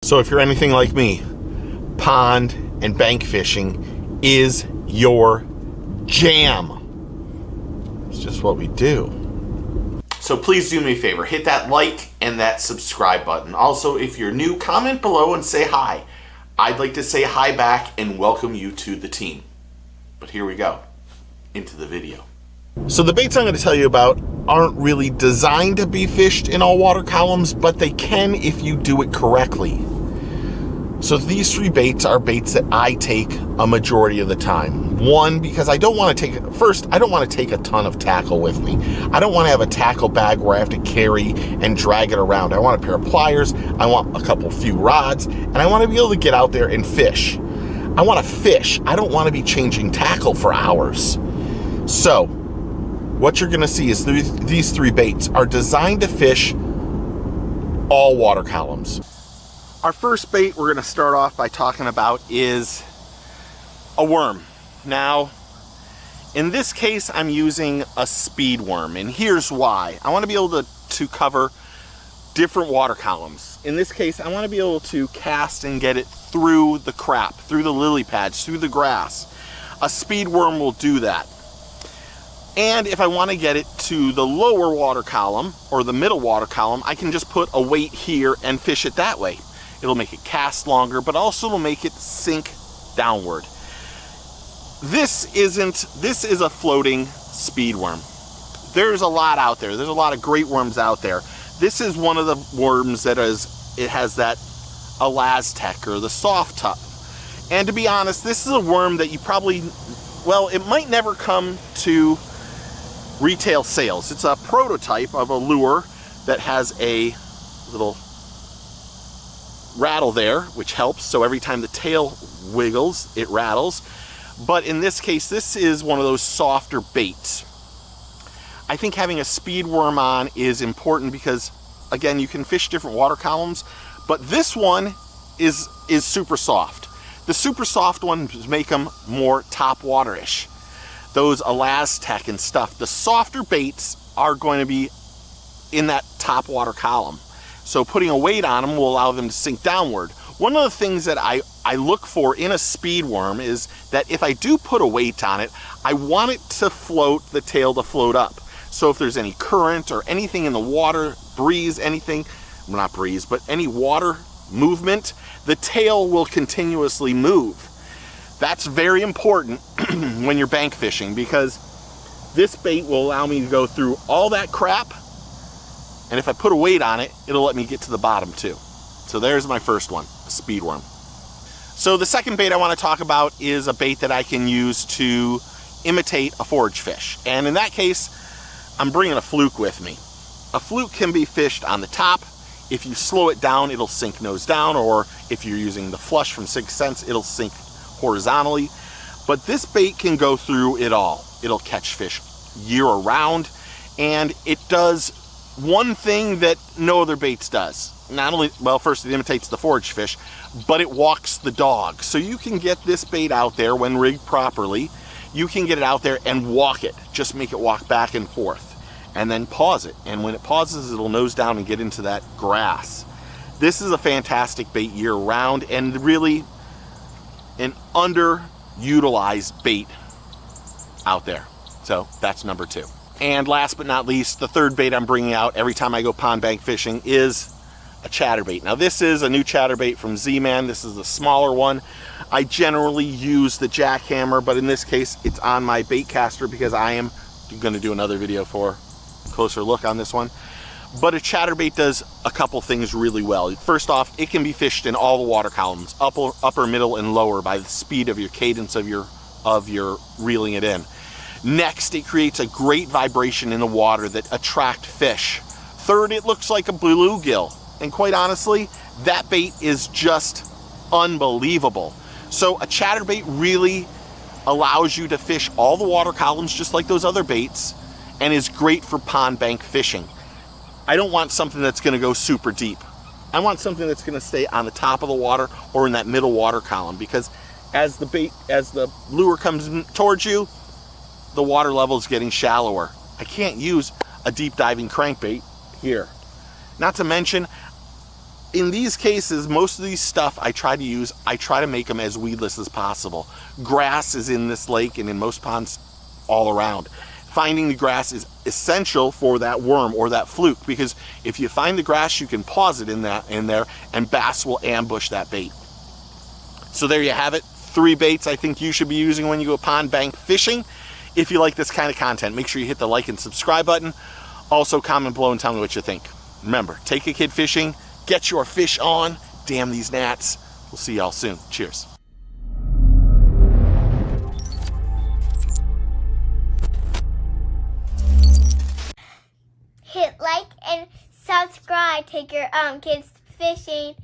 So if you're anything like me, pond and bank fishing is your jam. It's just what we do. So please do me a favor, hit that like and that subscribe button. Also, if you're new, comment below and say hi. I'd like to say hi back and welcome you to the team. But here we go, into the video. So the baits I'm going to tell you about aren't really designed to be fished in all water columns, but they can if you do it correctly. So these three baits are baits that I take a majority of the time. One, because I don't want to take a ton of tackle with me. I don't want to have a tackle bag where I have to carry and drag it around. I want a pair of pliers, I want a few rods, and I want to be able to get out there and fish. I want to fish. I don't want to be changing tackle for hours. So what you're going to see is these three baits are designed to fish all water columns. Our first bait we're going to start off by talking about is a worm. Now, in this case, I'm using a speed worm, and here's why. I want to be able to cover different water columns. In this case, I want to be able to cast and get it through the crap, through the lily pads, through the grass. A speed worm will do that. And if I want to get it to the lower water column or the middle water column, I can just put a weight here and fish it that way. It'll make it cast longer, but also it'll make it sink downward. This is a floating speed worm. There's a lot out there. There's a lot of great worms out there. This is one of the worms that has that Elastec or the soft top. And to be honest, this is a worm that you probably, well, it might never come to retail sales. It's a prototype of a lure that has a little rattle there, which helps, so every time the tail wiggles, it rattles. But in this case, this is one of those softer baits. I think having a speed worm on is important because, again, you can fish different water columns, but this one is super soft. The super soft ones make them more top water-ish. Those Elastec and stuff, the softer baits are going to be in that top water column. So putting a weight on them will allow them to sink downward. One of the things that I look for in a speed worm is that if I do put a weight on it, I want it to float, the tail to float up. So if there's any current or anything in the water, breeze, anything, well, not breeze, but any water movement, the tail will continuously move. That's very important when you're bank fishing because this bait will allow me to go through all that crap. And if I put a weight on it, it'll let me get to the bottom too. So there's my first one, a speed worm. So the second bait I want to talk about is a bait that I can use to imitate a forage fish. And in that case, I'm bringing a fluke with me. A fluke can be fished on the top. If you slow it down, it'll sink nose down, or if you're using the flush from 6th Sense, it'll sink horizontally. But this bait can go through it all. It'll catch fish year round, and it does one thing that no other baits does. Not only, well, first it imitates the forage fish, but it walks the dog. So you can get this bait out there when rigged properly. You can get it out there and walk it. Just make it walk back and forth. And then pause it. And when it pauses, it'll nose down and get into that grass. This is a fantastic bait year round and really an underutilized bait out there. So that's number 2. And last but not least, the third bait I'm bringing out every time I go pond bank fishing is a chatterbait. Now this is a new chatterbait from Z-Man. This is the smaller one. I generally use the jackhammer, but in this case it's on my bait caster because I am going to do another video for a closer look on this one. But a chatterbait does a couple things really well. First off, it can be fished in all the water columns, upper, middle, and lower by the speed of your cadence of your reeling it in. Next, it creates a great vibration in the water that attract fish. Third, it looks like a bluegill. And quite honestly, that bait is just unbelievable. So a chatterbait really allows you to fish all the water columns just like those other baits and is great for pond bank fishing. I don't want something that's going to go super deep. I want something that's going to stay on the top of the water or in that middle water column, because as the lure comes towards you, the water level is getting shallower. I can't use a deep diving crankbait here. Not to mention, in these cases, most of these stuff I try to make them as weedless as possible. Grass is in this lake and in most ponds all around. Finding the grass is essential for that worm or that fluke, because if you find the grass, you can pause it in there, and bass will ambush that bait. So there you have it. 3 baits I think you should be using when you go pond bank fishing. If you like this kind of content, make sure you hit the like and subscribe button. Also, comment below and tell me what you think. Remember, take a kid fishing, get your fish on, damn these gnats. We'll see y'all soon. Cheers. Hit like and subscribe. Take your kids fishing.